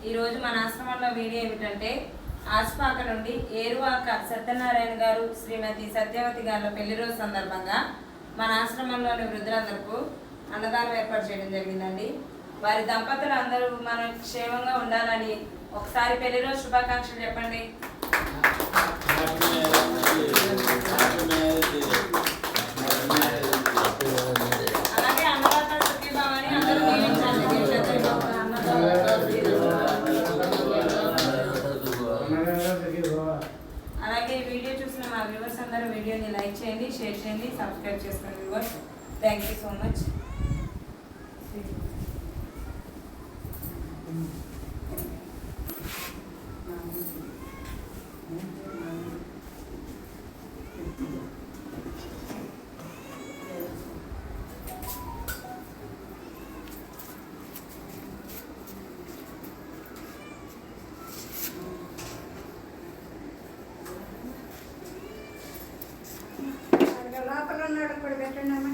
ఈరోజు మన ఆశ్రమంలో వీడియో ఏమిటంటే ఆస్పాక నుండి ఏరువాక సత్యనారాయణ గారు శ్రీమతి సత్యవతి గారి పెళ్లి రోజు సందర్భంగా మన ఆశ్రమంలోని వృద్ధులందరికీ అన్నదానం ఏర్పాటు చేయడం జరిగిందండి. వారి దంపతులు అందరూ మనం క్షేమంగా ఉండాలని ఒకసారి పెళ్లి రోజు శుభాకాంక్షలు చెప్పండి. అలాగే అన్నదాత సుఖీభావని అందరూ అలాగే వీడియో చూసిన మా వ్యూవర్స్ అందరూ వీడియోని లైక్ చేయండి, షేర్ చేయండి, సబ్స్క్రైబ్ చేసుకోండి viewers. Thank you so much. లోపల ఉన్నాడు కూడా పెట్టండి అమ్మా.